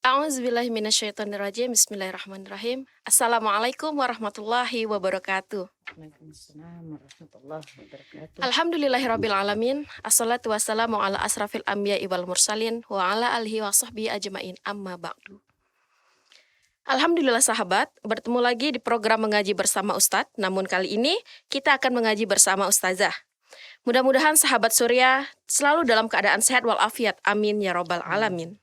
A'udzubillahi minasyaitonirrajim. Bismillahirrahmanirrahim. Assalamualaikum warahmatullahi wabarakatuh. Waalaikumsalam warahmatullahi wabarakatuh. Alhamdulillahirabbil alamin. Assalatu wassalamu ala asrafil anbiya'i wal mursalin wa ala alihi wa sahbihi ajmain. Amma ba'du. Alhamdulillah sahabat, bertemu lagi di program Mengaji Bersama Ustadz. Namun kali ini kita akan mengaji bersama Ustazah. Mudah-mudahan sahabat Surya selalu dalam keadaan sehat walafiat. Amin ya robbal alamin.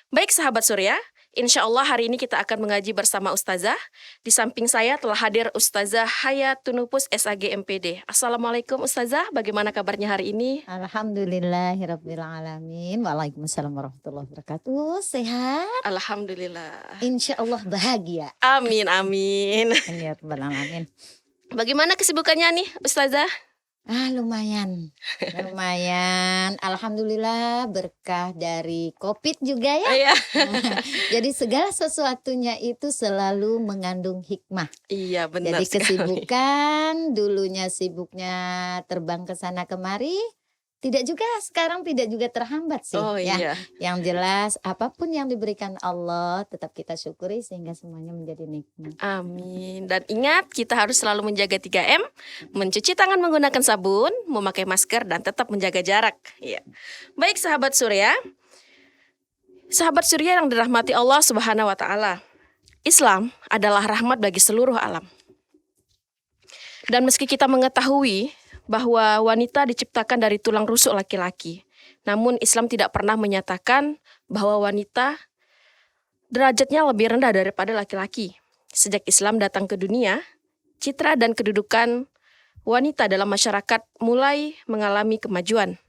Baik sahabat Surya, insya Allah hari ini kita akan mengaji bersama Ustazah. Di samping saya telah hadir Ustazah Hayatunupus SAG MPD. Assalamualaikum Ustazah, bagaimana kabarnya hari ini? Alhamdulillahirabbil alamin. Waalaikumsalam warahmatullahi wabarakatuh. Sehat? Alhamdulillah. Insya Allah bahagia. Amin, amin. Ya rabbal alamin. Bagaimana kesibukannya nih Ustazah? Lumayan. Alhamdulillah berkah dari COVID juga ya. Iya. Jadi segala sesuatunya itu selalu mengandung hikmah. Iya benar Jadi sekali. kesibukan dulunya sibuknya terbang ke sana kemari, sekarang tidak juga terhambat sih. Oh ya. iya. Yang jelas apapun yang diberikan Allah tetap kita syukuri sehingga semuanya menjadi nikmat. Amin. Dan ingat kita harus selalu menjaga 3M, mencuci tangan menggunakan sabun, memakai masker dan tetap menjaga jarak. Iya. Baik sahabat Surya. Sahabat Surya yang dirahmati Allah Subhanahu wa taala. Islam adalah rahmat bagi seluruh alam. Dan meski kita mengetahui bahwa wanita diciptakan dari tulang rusuk laki-laki, namun Islam tidak pernah menyatakan bahwa wanita derajatnya lebih rendah daripada laki-laki. Sejak Islam datang ke dunia, citra dan kedudukan wanita dalam masyarakat mulai mengalami kemajuan.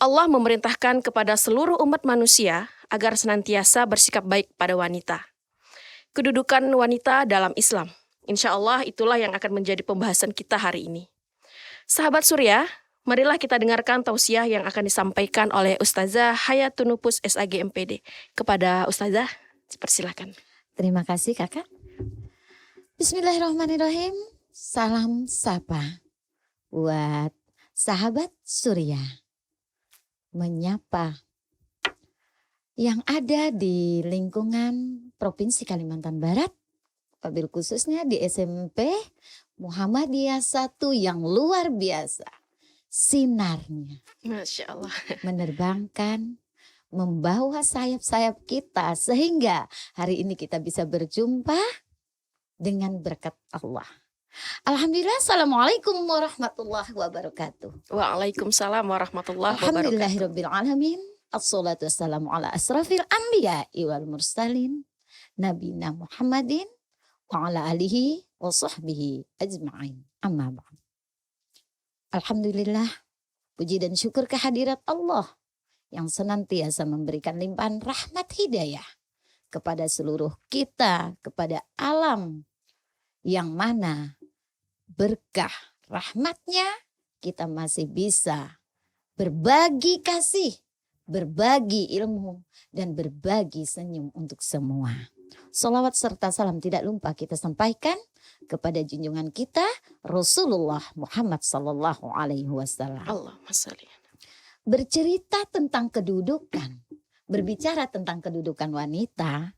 Allah memerintahkan kepada seluruh umat manusia agar senantiasa bersikap baik pada wanita. Kedudukan wanita dalam Islam, insya Allah itulah yang akan menjadi pembahasan kita hari ini. Sahabat Surya, marilah kita dengarkan tausiah yang akan disampaikan oleh Ustazah Hayatunupus SAG MPD. Kepada Ustazah, persilakan. Terima kasih kakak. Bismillahirrahmanirrahim. Salam sapa buat sahabat Surya. Menyapa yang ada di lingkungan Provinsi Kalimantan Barat, wabil khususnya di SMP Muhammadiyah 1 yang luar biasa. Sinarnya Masya Allah. menerbangkan, membawa sayap-sayap kita sehingga hari ini kita bisa berjumpa dengan berkat Allah. Alhamdulillah. Assalamualaikum warahmatullahi wabarakatuh. Waalaikumsalam warahmatullahi wabarakatuh. Alhamdulillahirabbil alamin. Assalatu wassalamu ala asrafil anbiya'i wal mursalin nabina Muhammadin wa ala alihi wa sahbihi ajma'in. Amma ba'd. Alhamdulillah, puji dan syukur kehadirat Allah yang senantiasa memberikan limpahan rahmat hidayah kepada seluruh kita, kepada alam, yang mana berkah rahmatnya kita masih bisa berbagi kasih, berbagi ilmu, dan berbagi senyum untuk semua. Salawat serta salam tidak lupa kita sampaikan kepada junjungan kita Rasulullah Muhammad sallallahu alaihi wasallam. Allahumma shalli. Bercerita tentang kedudukan, berbicara tentang kedudukan wanita,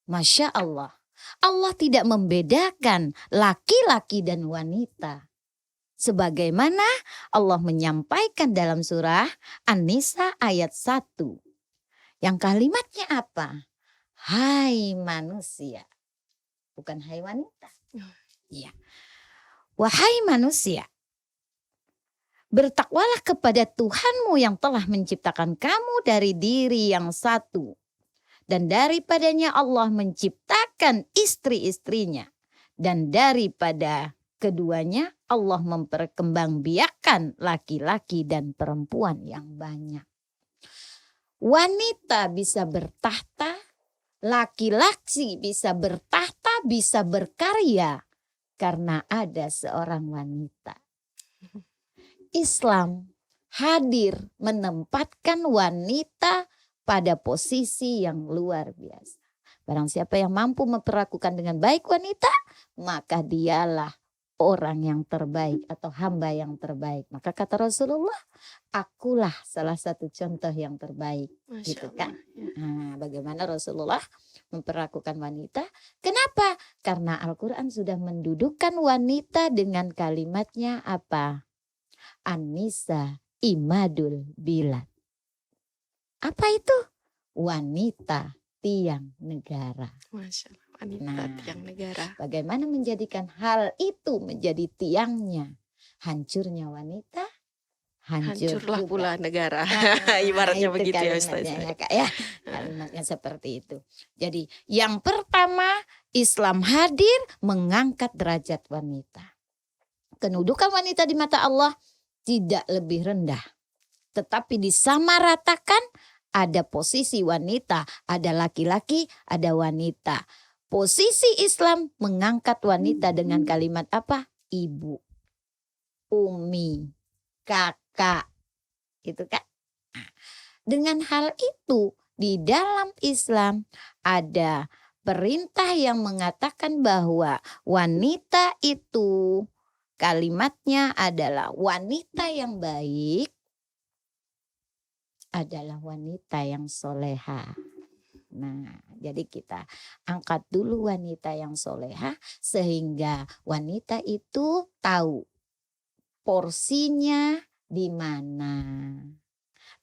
Masya Allah. Allah tidak membedakan laki-laki dan wanita. Sebagaimana Allah menyampaikan dalam surah An-Nisa ayat 1. Yang kalimatnya apa? Hai manusia. Bukan hai wanita. Iya. Wahai manusia. Bertakwalah kepada Tuhanmu yang telah menciptakan kamu dari diri yang satu. Dan daripadanya Allah menciptakan istri-istrinya. Dan daripada keduanya Allah memperkembangbiakkan laki-laki dan perempuan yang banyak. Wanita bisa bertahta, laki-laki bisa bertahta, bisa berkarya karena ada seorang wanita. Islam hadir menempatkan wanita pada posisi yang luar biasa. Barang siapa yang mampu memperlakukan dengan baik wanita, maka dialah orang yang terbaik atau hamba yang terbaik. Maka kata Rasulullah, akulah salah satu contoh yang terbaik. Masya Gitu Allah. kan. Ya. Nah, bagaimana Rasulullah memperlakukan wanita? Kenapa? Karena Al-Quran sudah mendudukkan wanita dengan kalimatnya apa? An-nisa imadul bilad. Apa itu? Wanita tiang negara. Masya Allah. Wanita Nah, tiang negara. bagaimana menjadikan hal itu menjadi tiangnya? Hancurnya wanita, hancur Hancurlah juga pula negara. Nah, Ibaratnya itu begitu ya Ustaz. kalimatnya ya Kak ya. Kalimatnya seperti itu. Jadi yang pertama, Islam hadir mengangkat derajat wanita. Kedudukan wanita di mata Allah tidak lebih rendah, tetapi disamaratakan. Ada posisi wanita, ada laki-laki, ada wanita. Posisi Islam mengangkat wanita dengan kalimat apa? Ibu, umi, kakak. Gitu kan? Dengan hal itu di dalam Islam ada perintah yang mengatakan bahwa wanita itu kalimatnya adalah wanita yang baik, adalah wanita yang soleha. Nah, jadi kita angkat dulu wanita yang soleha sehingga wanita itu tahu porsinya di mana,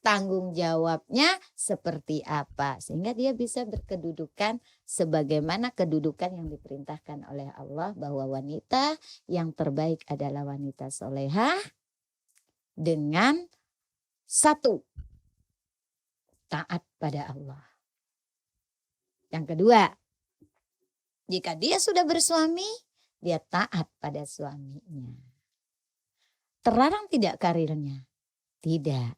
tanggung jawabnya seperti apa, sehingga dia bisa berkedudukan sebagaimana kedudukan yang diperintahkan oleh Allah, bahwa wanita yang terbaik adalah wanita soleha dengan satu, taat pada Allah. Yang kedua, jika dia sudah bersuami, dia taat pada suaminya. Terlarang tidak karirnya? Tidak.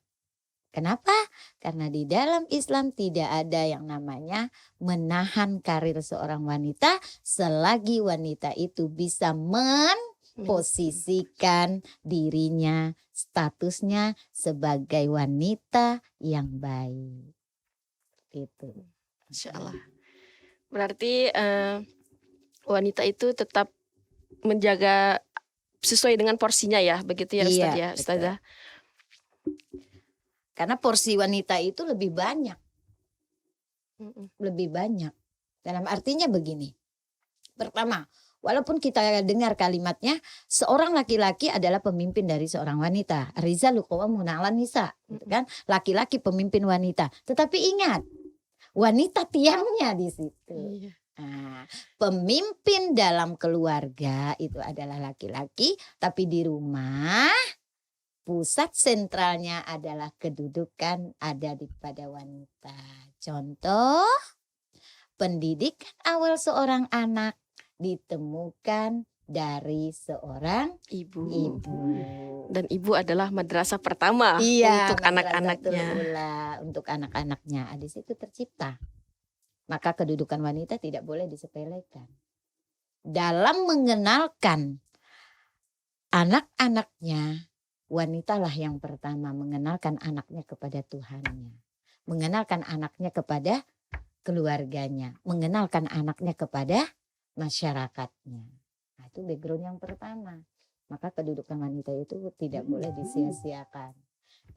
Kenapa? Karena di dalam Islam tidak ada yang namanya menahan karir seorang wanita selagi wanita itu bisa memposisikan dirinya, statusnya sebagai wanita yang baik. Itu. Masya Allah. Berarti wanita itu tetap menjaga sesuai dengan porsinya ya, begitu ya Ustaz ya, Ustazah. Karena porsi wanita itu lebih banyak. Lebih banyak. Dalam artinya begini. Pertama, walaupun kita dengar kalimatnya, seorang laki-laki adalah pemimpin dari seorang wanita. Rijalu qawwamun 'alan nisa, gitu kan? Laki-laki pemimpin wanita. Tetapi ingat, wanita tiangnya di situ. Iya. Nah, pemimpin dalam keluarga itu adalah laki-laki, tapi di rumah pusat sentralnya adalah kedudukan ada pada wanita. Contoh, pendidikan awal seorang anak ditemukan dari seorang Ibu. Dan ibu adalah madrasah pertama untuk anak-anaknya. Untuk anak-anaknya. Di situ tercipta. Maka kedudukan wanita tidak boleh disepelekan. Dalam mengenalkan anak-anaknya, wanitalah yang pertama mengenalkan anaknya kepada Tuhannya. Mengenalkan anaknya kepada keluarganya. Mengenalkan anaknya kepada masyarakatnya. Nah, itu background yang pertama. Maka kedudukan wanita itu tidak boleh disia-siakan.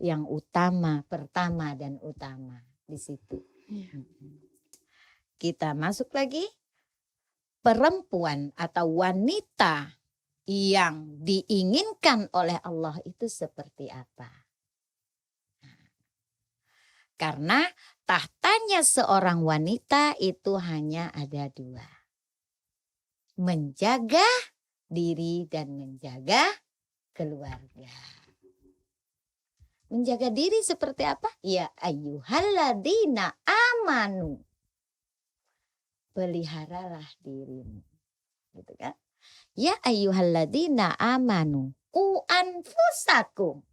Yang utama, pertama dan utama di situ. Iya. Kita masuk lagi. Perempuan atau wanita yang diinginkan oleh Allah itu seperti apa? Karena tahtanya seorang wanita itu hanya ada dua. Menjaga diri dan menjaga keluarga. Menjaga diri seperti apa? Ya ayyuhalladzina amanu. Peliharalah dirimu. Gitu kan? Ya ayyuhalladzina amanu. Anfusakum.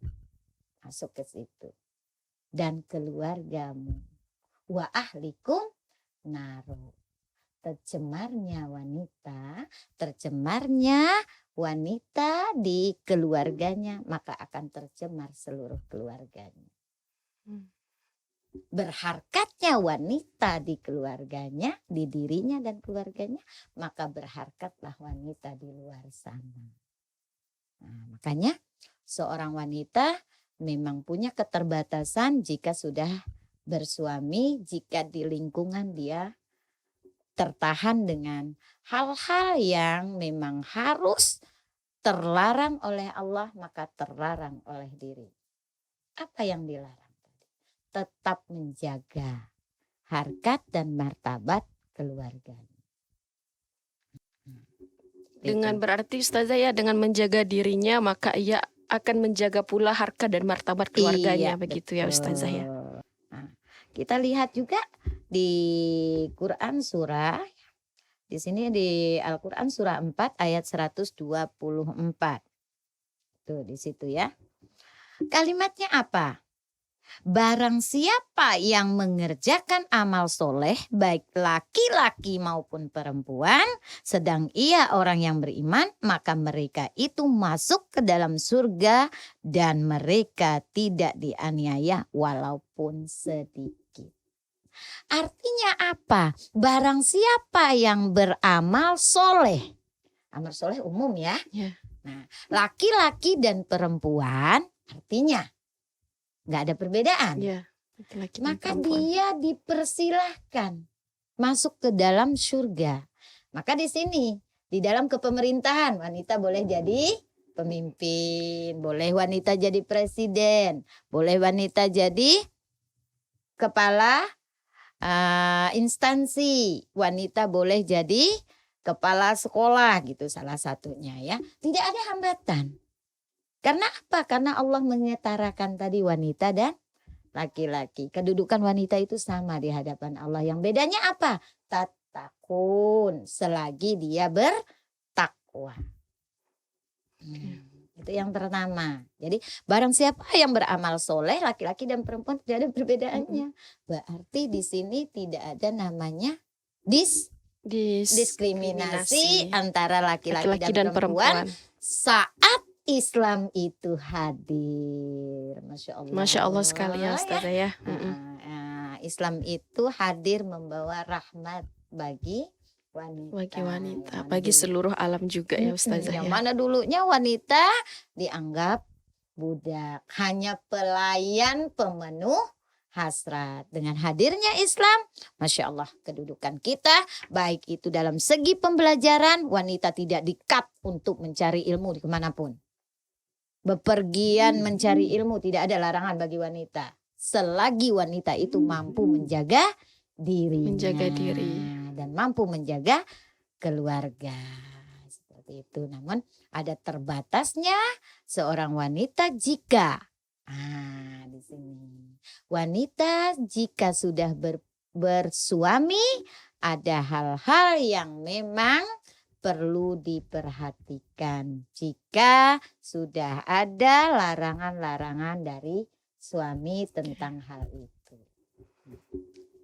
Masuk ke situ. Dan keluargamu. Wa ahlikum naru. Tercemarnya wanita di keluarganya, maka akan tercemar seluruh keluarganya. Berharkatnya wanita di keluarganya, di dirinya dan keluarganya, maka berharkatlah wanita di luar sana. Nah, makanya seorang wanita memang punya keterbatasan jika sudah bersuami, jika di lingkungan dia tertahan dengan hal-hal yang memang harus terlarang oleh Allah, maka terlarang oleh diri. Apa yang dilarang tadi? Tetap menjaga harkat dan martabat keluarga. Dengan berarti Ustazah ya, dengan menjaga dirinya maka ia akan menjaga pula harkat dan martabat keluarganya, begitu ya Ustazah ya. Nah, kita lihat juga di Quran surah, di sini di Al-Quran surah 4 ayat 124. Tuh di situ ya. Kalimatnya apa? Barang siapa yang mengerjakan amal soleh, baik laki-laki maupun perempuan, sedang ia orang yang beriman, maka mereka itu masuk ke dalam surga dan mereka tidak dianiaya walaupun sedikit. Artinya apa? Barang siapa yang beramal soleh, amal soleh umum ya. Ya. Nah, laki-laki dan perempuan artinya nggak ada perbedaan. Ya, laki-laki dan Maka perempuan. dia dipersilahkan masuk ke dalam surga. Maka di sini di dalam kepemerintahan wanita boleh jadi pemimpin, boleh wanita jadi presiden, boleh wanita jadi kepala instansi, wanita boleh jadi kepala sekolah gitu salah satunya ya. Tidak ada hambatan. Karena apa? Karena Allah menyetarakan tadi wanita dan laki-laki. Kedudukan wanita itu sama di hadapan Allah. Yang bedanya apa? Tatakun, selagi dia bertakwa. Itu yang pertama. Jadi barang siapa yang beramal soleh, laki-laki dan perempuan tidak ada perbedaannya. Berarti di sini tidak ada namanya diskriminasi antara laki-laki dan perempuan saat Islam itu hadir. Masya Allah. Masya Allah sekali ya Ustazah ya. Islam itu hadir membawa rahmat bagi wanita. Bagi seluruh alam juga ya Ustazah Yang ya. mana dulunya wanita dianggap budak, hanya pelayan pemenuh hasrat. Dengan hadirnya Islam, Masya Allah, kedudukan kita baik itu dalam segi pembelajaran, wanita tidak di-cut untuk mencari ilmu di kemanapun. Bepergian mencari ilmu tidak ada larangan bagi wanita, selagi wanita itu mampu menjaga dirinya, dan mampu menjaga keluarga. Seperti itu. Namun ada terbatasnya seorang wanita jika di sini wanita jika sudah bersuami, ada hal-hal yang memang perlu diperhatikan jika sudah ada larangan-larangan dari suami tentang hal itu.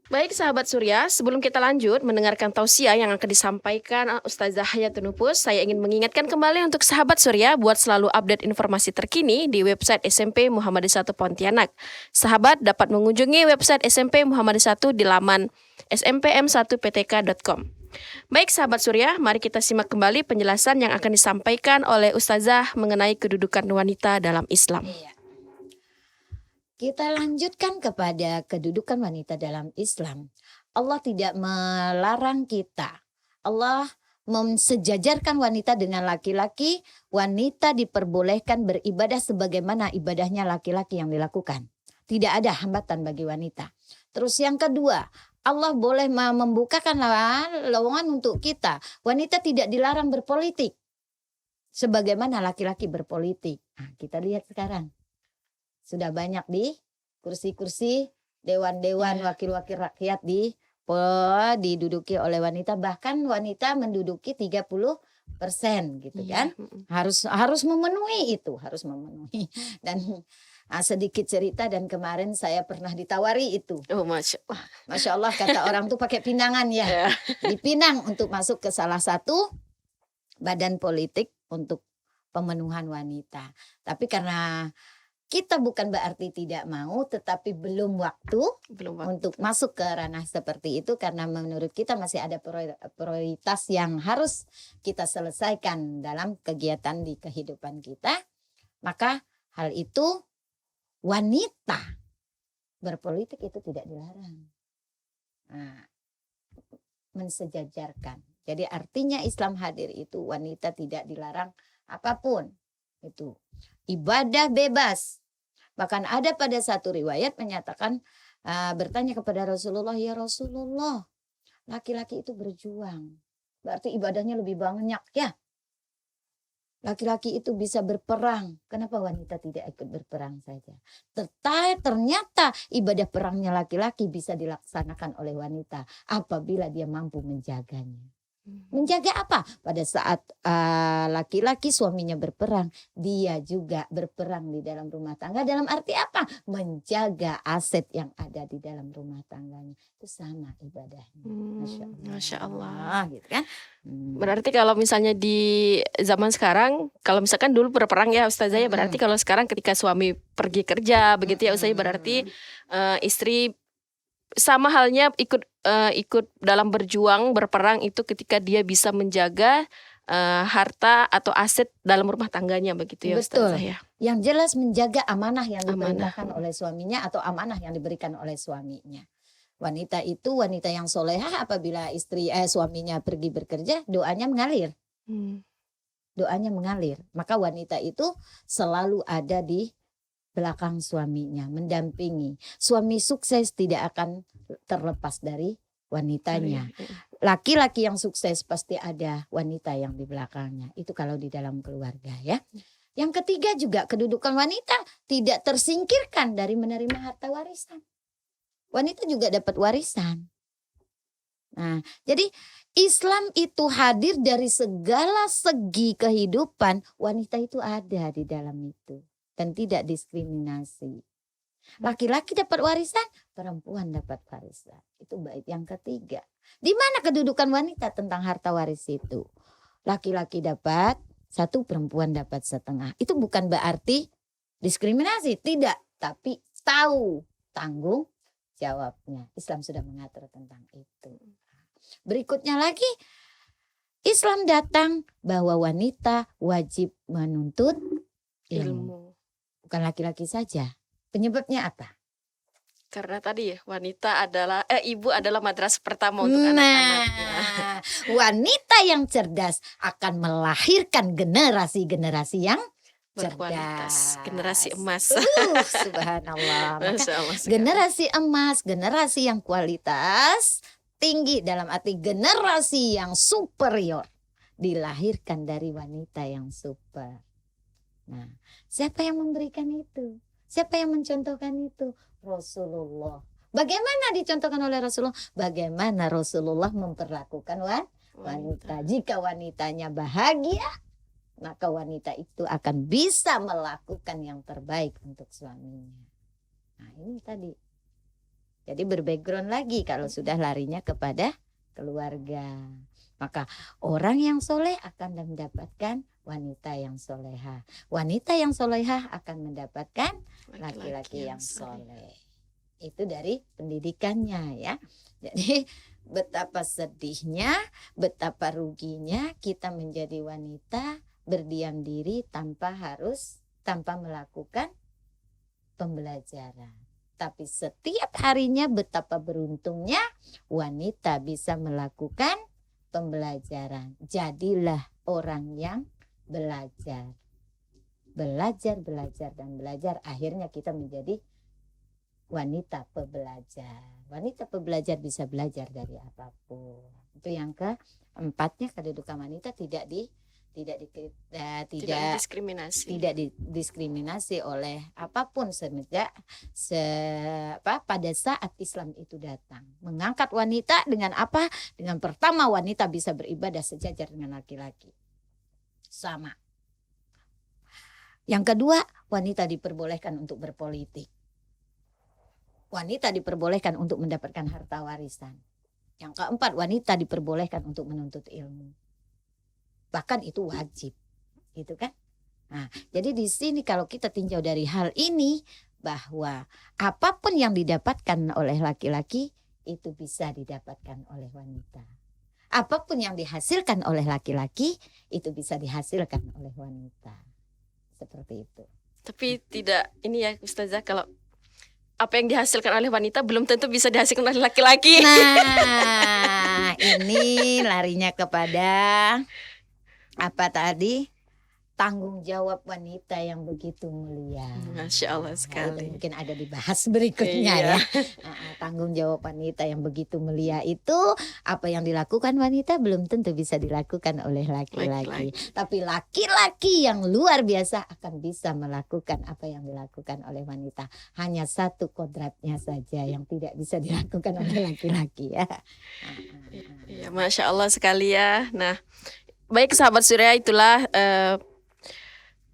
Baik sahabat Surya, sebelum kita lanjut mendengarkan tausiah yang akan disampaikan Ustazah Hayatun Nufus, saya ingin mengingatkan kembali untuk sahabat Surya buat selalu update informasi terkini di website SMP Muhammadiyah 1 Pontianak. Sahabat dapat mengunjungi website SMP Muhammadiyah 1 di laman smpm1ptk.com. Baik sahabat Surya, mari kita simak kembali penjelasan yang akan disampaikan oleh Ustazah mengenai kedudukan wanita dalam Islam. Iya. Kita lanjutkan kepada kedudukan wanita dalam Islam. Allah tidak melarang kita. Allah mensejajarkan wanita dengan laki-laki. Wanita diperbolehkan beribadah sebagaimana ibadahnya laki-laki yang dilakukan. Tidak ada hambatan bagi wanita. Terus yang kedua, Allah boleh membukakan lowongan untuk kita. Wanita tidak dilarang berpolitik sebagaimana laki-laki berpolitik. Nah, kita lihat sekarang. Sudah banyak di kursi-kursi dewan-dewan wakil-wakil rakyat diduduki oleh wanita. Bahkan wanita menduduki 30% gitu kan. Harus memenuhi itu, harus memenuhi. Dan sedikit cerita, dan kemarin saya pernah ditawari itu. Oh Masya Allah. Masya Allah, kata orang tuh pakai pinangan ya. Dipinang untuk masuk ke salah satu badan politik untuk pemenuhan wanita. Tapi karena Kita bukan berarti tidak mau, tetapi belum waktu Belum waktu. untuk masuk ke ranah seperti itu karena menurut kita masih ada prioritas yang harus kita selesaikan dalam kegiatan di kehidupan kita. Maka hal itu wanita berpolitik itu tidak dilarang. Nah, mensejajarkan. Jadi artinya Islam hadir itu wanita tidak dilarang apapun. Itu ibadah bebas. Bahkan ada pada satu riwayat menyatakan bertanya kepada Rasulullah, ya Rasulullah, laki-laki itu berjuang. Berarti ibadahnya lebih banyak ya. Laki-laki itu bisa berperang. Kenapa wanita tidak ikut berperang saja? Ternyata ibadah perangnya laki-laki bisa dilaksanakan oleh wanita apabila dia mampu menjaganya. Menjaga apa? Pada saat laki-laki suaminya berperang, dia juga berperang di dalam rumah tangga. Dalam arti apa? Menjaga aset yang ada di dalam rumah tangganya. Itu sama ibadahnya. Masya Allah. Gitu kan? Berarti kalau misalnya di zaman sekarang, kalau misalkan dulu berperang ya Ustazah ya, berarti kalau sekarang ketika suami pergi kerja begitu ya Ustazah, berarti istri sama halnya ikut dalam berjuang berperang itu ketika dia bisa menjaga harta atau aset dalam rumah tangganya begitu ya Ustazah ya. Yang jelas menjaga amanah yang diperintahkan oleh suaminya atau amanah yang diberikan oleh suaminya. Wanita itu wanita yang solehah apabila suaminya pergi bekerja, doanya mengalir. Doanya mengalir. Maka wanita itu selalu ada di belakang suaminya, mendampingi. Suami sukses tidak akan terlepas dari wanitanya. Laki-laki yang sukses pasti ada wanita yang di belakangnya. Itu kalau di dalam keluarga ya. Yang ketiga juga kedudukan wanita tidak tersingkirkan dari menerima harta warisan. Wanita juga dapat warisan. Nah, jadi Islam itu hadir dari segala segi kehidupan. Wanita itu ada di dalam itu. Dan tidak diskriminasi. Laki-laki dapat warisan, perempuan dapat warisan. Itu bait yang ketiga. Di mana kedudukan wanita tentang harta waris itu? Laki-laki dapat 1, perempuan dapat 1/2. Itu bukan berarti diskriminasi, tidak. Tapi tahu tanggung jawabnya. Islam sudah mengatur tentang itu. Berikutnya lagi, Islam datang bahwa wanita wajib menuntut ilmu. Bukan laki-laki saja. Penyebabnya apa? Karena tadi ya wanita adalah ibu adalah madrasah pertama untuk anak-anaknya. Wanita yang cerdas akan melahirkan generasi-generasi yang berkualitas, generasi emas. Subhanallah. Maka generasi emas, generasi yang kualitas tinggi dalam arti generasi yang superior dilahirkan dari wanita yang super. Nah, siapa yang memberikan itu? Siapa yang mencontohkan itu? Rasulullah. Bagaimana dicontohkan oleh Rasulullah? Bagaimana Rasulullah memperlakukan wanita. Jika wanitanya bahagia, maka wanita itu akan bisa melakukan yang terbaik untuk suaminya. Nah, ini tadi. Jadi berbackground lagi kalau sudah larinya kepada keluarga. Maka orang yang soleh akan mendapatkan wanita yang soleha. Wanita yang soleha akan mendapatkan laki-laki yang soleh. Itu dari pendidikannya ya. Jadi betapa sedihnya, betapa ruginya kita menjadi wanita berdiam diri tanpa melakukan pembelajaran. Tapi setiap harinya betapa beruntungnya wanita bisa melakukan pembelajaran. Jadilah orang yang belajar. Belajar dan belajar. Akhirnya kita menjadi wanita pebelajar. Wanita pebelajar bisa belajar dari apapun. Itu yang keempatnya, kedudukan wanita tidak didiskriminasi oleh apapun pada saat Islam itu datang. Mengangkat wanita dengan apa? Dengan pertama wanita bisa beribadah sejajar dengan laki-laki. Sama. Yang kedua, wanita diperbolehkan untuk berpolitik. Wanita diperbolehkan untuk mendapatkan harta warisan. Yang keempat, wanita diperbolehkan untuk menuntut ilmu. Bahkan itu wajib, gitu kan? Nah, jadi di sini kalau kita tinjau dari hal ini bahwa apapun yang didapatkan oleh laki-laki itu bisa didapatkan oleh wanita. Apapun yang dihasilkan oleh laki-laki itu bisa dihasilkan oleh wanita. Seperti itu. Tapi tidak ini ya Ustazah, kalau apa yang dihasilkan oleh wanita belum tentu bisa dihasilkan oleh laki-laki. Nah, ini larinya kepada apa tadi? Tanggung jawab wanita yang begitu mulia. Masya Allah Nah, itu sekali. mungkin ada dibahas berikutnya Iya. ya. Tanggung jawab wanita yang begitu mulia itu apa yang dilakukan wanita belum tentu bisa dilakukan oleh laki-laki. Tapi laki-laki yang luar biasa akan bisa melakukan apa yang dilakukan oleh wanita. Hanya satu kodratnya saja yang tidak bisa dilakukan oleh laki-laki ya. Ya, Masya Allah sekali ya. Nah, baik sahabat Surya, itulah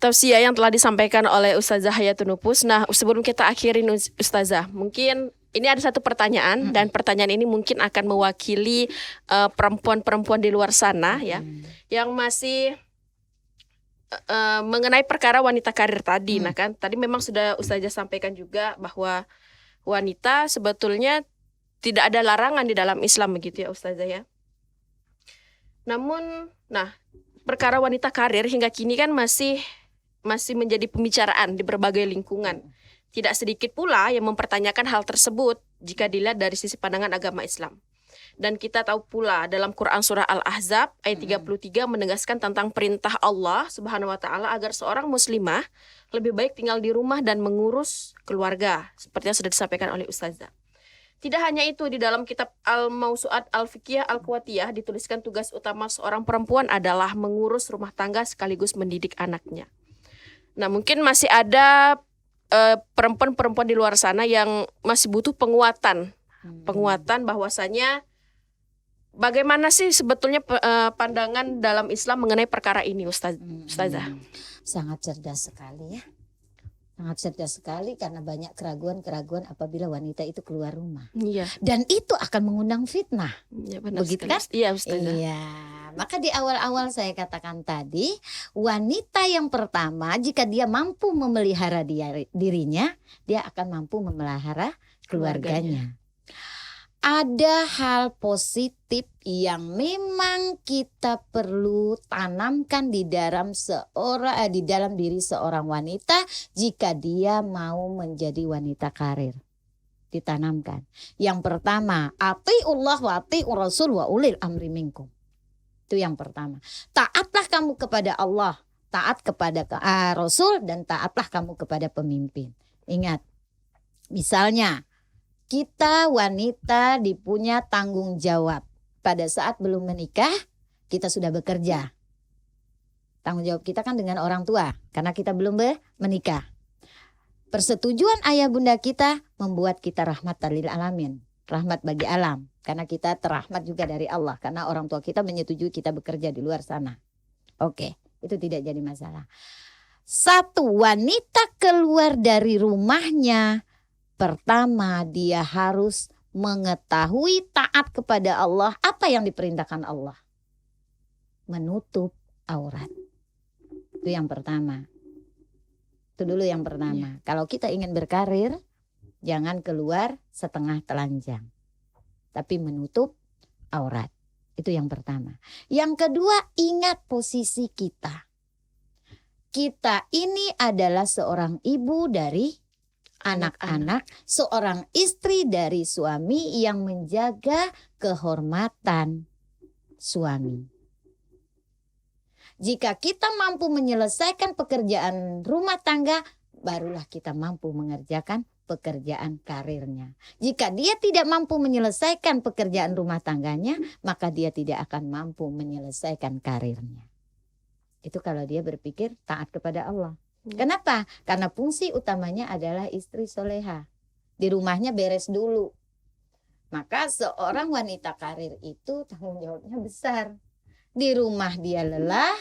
tausiah yang telah disampaikan oleh Ustazah Hayatun Nufus. Nah, sebelum kita akhirin Ustazah, mungkin ini ada satu pertanyaan dan pertanyaan ini mungkin akan mewakili perempuan-perempuan di luar sana ya, yang masih mengenai perkara wanita karir tadi. Nah kan, tadi memang sudah Ustazah sampaikan juga bahwa wanita sebetulnya tidak ada larangan di dalam Islam begitu ya Ustazah ya. Namun, nah perkara wanita karir hingga kini kan masih menjadi pembicaraan di berbagai lingkungan. Tidak sedikit pula yang mempertanyakan hal tersebut jika dilihat dari sisi pandangan agama Islam. Dan kita tahu pula dalam Quran surah Al-Ahzab ayat 33 menegaskan tentang perintah Allah Subhanahu wa taala agar seorang muslimah lebih baik tinggal di rumah dan mengurus keluarga, seperti yang sudah disampaikan oleh Ustazah. Tidak hanya itu, di dalam kitab Al-Mawsu'at Al-Fiqhiyah Al-Quwatiyah dituliskan tugas utama seorang perempuan adalah mengurus rumah tangga sekaligus mendidik anaknya. Nah, mungkin masih ada perempuan-perempuan di luar sana yang masih butuh penguatan bahwasanya bagaimana sih sebetulnya pandangan dalam Islam mengenai perkara ini, Ustazah? Sangat cerdas sekali ya. Sangat cerdas sekali karena banyak keraguan-keraguan apabila wanita itu keluar rumah. Iya. Dan itu akan mengundang fitnah. Ya, benar begitu sekali. kan? Iya, Ustazah. Iya. Maka di awal-awal saya katakan tadi, wanita yang pertama jika dia mampu memelihara dirinya, dia akan mampu memelihara keluarganya. Ada hal positif yang memang kita perlu tanamkan di dalam diri seorang wanita jika dia mau menjadi wanita karir. Ditanamkan. Yang pertama, atiullah wa atiur rasul wa ulil amri minkum. Itu yang pertama. Taatlah kamu kepada Allah, taat kepada Rasul, dan taatlah kamu kepada pemimpin. Ingat, misalnya kita wanita dipunya tanggung jawab. Pada saat belum menikah, kita sudah bekerja. Tanggung jawab kita kan dengan orang tua, karena kita belum menikah. Persetujuan ayah bunda kita membuat kita rahmatan lil alamin. Rahmat bagi alam. Karena kita terahmat juga dari Allah. Karena orang tua kita menyetujui kita bekerja di luar sana. Oke, itu tidak jadi masalah. Satu, wanita keluar dari rumahnya. Pertama, dia harus mengetahui taat kepada Allah. Apa yang diperintahkan Allah? Menutup aurat. Itu yang pertama. Itu dulu yang pertama. Kalau kita ingin berkarir, jangan keluar setengah telanjang. Tapi menutup aurat. Itu yang pertama. Yang kedua, ingat posisi kita. Kita ini adalah seorang ibu dari anak-anak, seorang istri dari suami yang menjaga kehormatan suami. Jika kita mampu menyelesaikan pekerjaan rumah tangga, barulah kita mampu mengerjakan pekerjaan karirnya. Jika dia tidak mampu menyelesaikan pekerjaan rumah tangganya, maka dia tidak akan mampu menyelesaikan karirnya. Itu kalau dia berpikir taat kepada Allah. Kenapa? Karena fungsi utamanya adalah istri soleha. Di rumahnya beres dulu. Maka seorang wanita karir itu tanggung jawabnya besar. Di rumah dia lelah,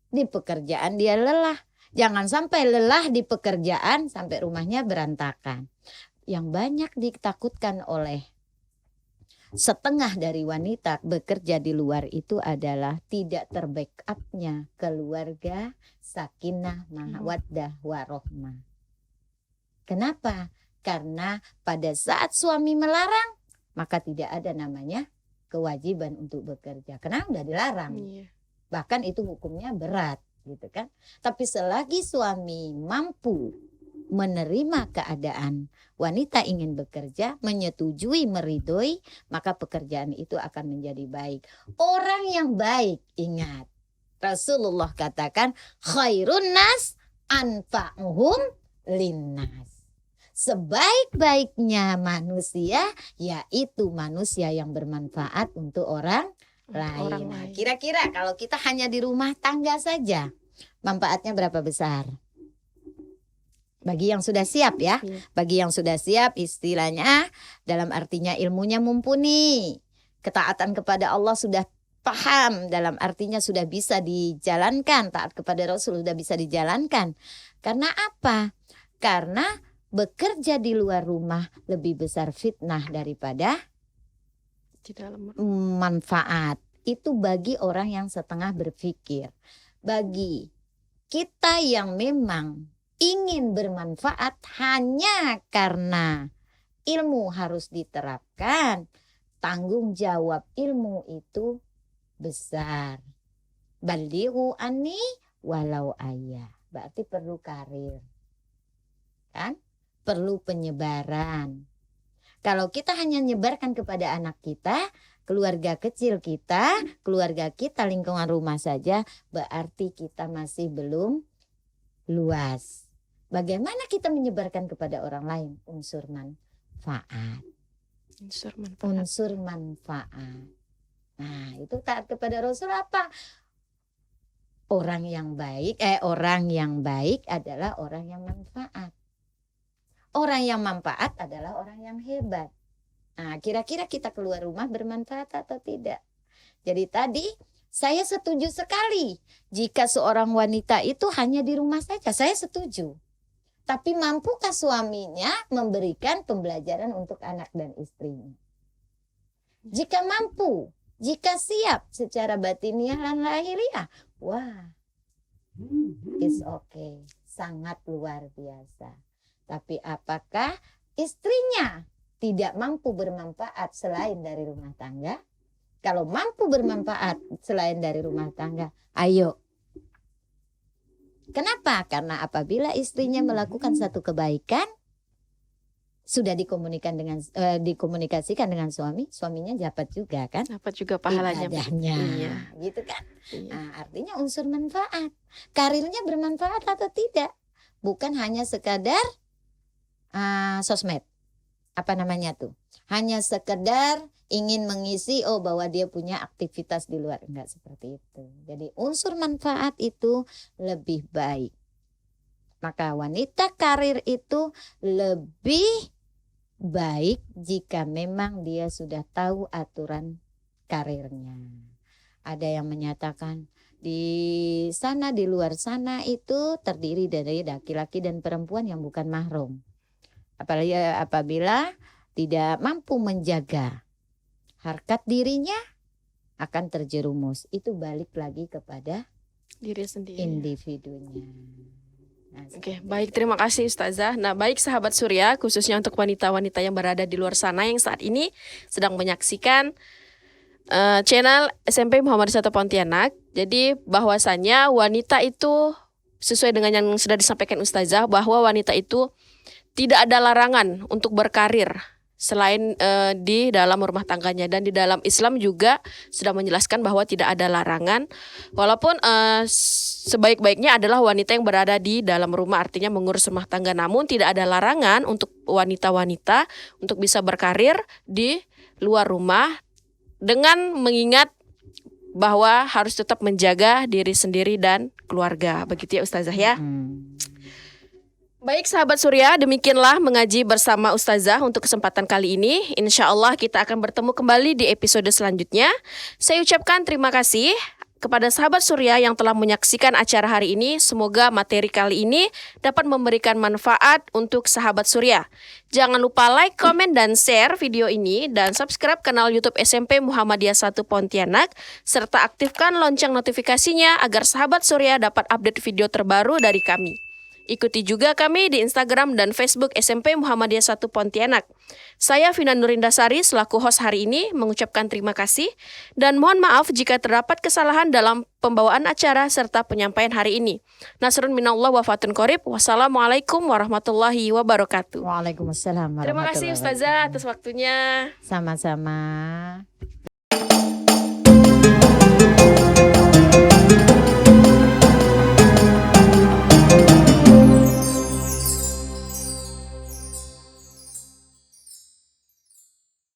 di pekerjaan dia lelah. Jangan sampai lelah di pekerjaan sampai rumahnya berantakan. Yang banyak ditakutkan oleh setengah dari wanita bekerja di luar itu adalah tidak terbackup-nya keluarga, sakinah, mawaddah, warohmah. Kenapa? Karena pada saat suami melarang, maka tidak ada namanya kewajiban untuk bekerja. Karena udah dilarang. Iya. Bahkan itu hukumnya berat, gitu kan. Tapi selagi suami mampu menerima keadaan wanita ingin bekerja, menyetujui, meridhoi, maka pekerjaan itu akan menjadi baik. Orang yang baik, ingat, Rasulullah katakan, khairun nas anfa'uhum linnas. Sebaik-baiknya manusia yaitu manusia yang bermanfaat untuk orang lain. Nah, kira-kira kalau kita hanya di rumah tangga saja, manfaatnya berapa besar? Bagi yang sudah siap ya, bagi yang sudah siap istilahnya dalam artinya ilmunya mumpuni, ketaatan kepada Allah sudah paham, dalam artinya sudah bisa dijalankan, taat kepada Rasul sudah bisa dijalankan. Karena apa? Karena bekerja di luar rumah lebih besar fitnah daripada Di dalam manfaat. Itu bagi orang yang setengah berpikir. Bagi kita yang memang ingin bermanfaat hanya karena ilmu harus diterapkan, tanggung jawab ilmu itu besar. Balighu anni walau ayah. Berarti perlu karir. Kan? Perlu penyebaran. Kalau kita hanya menyebarkan kepada anak kita, keluarga kecil kita, keluarga kita, lingkungan rumah saja, berarti kita masih belum luas. Bagaimana kita menyebarkan kepada orang lain? Unsur manfaat. Unsur manfaat. Nah, itu taat kepada Rasul apa? Orang yang baik adalah orang yang manfaat. Orang yang manfaat adalah orang yang hebat. Nah, kira-kira kita keluar rumah bermanfaat atau tidak? Jadi tadi saya setuju sekali jika seorang wanita itu hanya di rumah saja, saya setuju. Tapi mampukah suaminya memberikan pembelajaran untuk anak dan istrinya? Jika mampu, jika siap secara batiniah dan lahiriah, wah, it's okay, sangat luar biasa. Tapi apakah istrinya tidak mampu bermanfaat selain dari rumah tangga? Kalau mampu bermanfaat selain dari rumah tangga, ayo. Kenapa? Karena apabila istrinya melakukan satu kebaikan, sudah dikomunikasikan dengan suami, suaminya dapat juga kan? Dapat juga pahalanya. Ibadahnya, iya. gitu kan? Iya. Nah, artinya unsur manfaat. Karirnya bermanfaat atau tidak? Bukan hanya sekadar sosmed. Apa namanya tuh? Hanya sekedar ingin mengisi bahwa dia punya aktivitas di luar, enggak seperti itu. Jadi unsur manfaat itu lebih baik. Maka wanita karir itu lebih baik jika memang dia sudah tahu aturan karirnya. Ada yang menyatakan di sana, di luar sana itu terdiri dari laki-laki dan perempuan yang bukan mahram. Apalagi apabila tidak mampu menjaga harkat dirinya akan terjerumus. Itu balik lagi kepada Diri sendiri. individunya. Nah, Oke, baik, terima kasih Ustazah. Nah, baik sahabat Surya, khususnya untuk wanita-wanita yang berada di luar sana yang saat ini sedang menyaksikan channel SMP Muhammad I Pontianak. Jadi bahwasannya wanita itu sesuai dengan yang sudah disampaikan Ustazah, bahwa wanita itu tidak ada larangan untuk berkarir selain di dalam rumah tangganya, dan di dalam Islam juga sudah menjelaskan bahwa tidak ada larangan, walaupun sebaik-baiknya adalah wanita yang berada di dalam rumah, artinya mengurus rumah tangga, namun tidak ada larangan untuk wanita-wanita untuk bisa berkarir di luar rumah dengan mengingat bahwa harus tetap menjaga diri sendiri dan keluarga. Begitu ya Ustazah ya. Baik sahabat Surya, demikianlah mengaji bersama Ustazah untuk kesempatan kali ini. Insya Allah kita akan bertemu kembali di episode selanjutnya. Saya ucapkan terima kasih Kepada sahabat Surya yang telah menyaksikan acara hari ini, semoga materi kali ini dapat memberikan manfaat untuk sahabat Surya. Jangan lupa like, komen, dan share video ini, dan subscribe kanal YouTube SMP Muhammadiyah 1 Pontianak, serta aktifkan lonceng notifikasinya agar sahabat Surya dapat update video terbaru dari kami. Ikuti juga kami di Instagram dan Facebook SMP Muhammadiyah 1 Pontianak. Saya Vina Nurindasari selaku host hari ini mengucapkan terima kasih dan mohon maaf jika terdapat kesalahan dalam pembawaan acara serta penyampaian hari ini. Nasrun minallah wa fatun qorib. Wassalamualaikum warahmatullahi wabarakatuh. Waalaikumsalam Terima kasih warahmatullahi Ustazah atas waktunya. wabarakatuh. Sama-sama.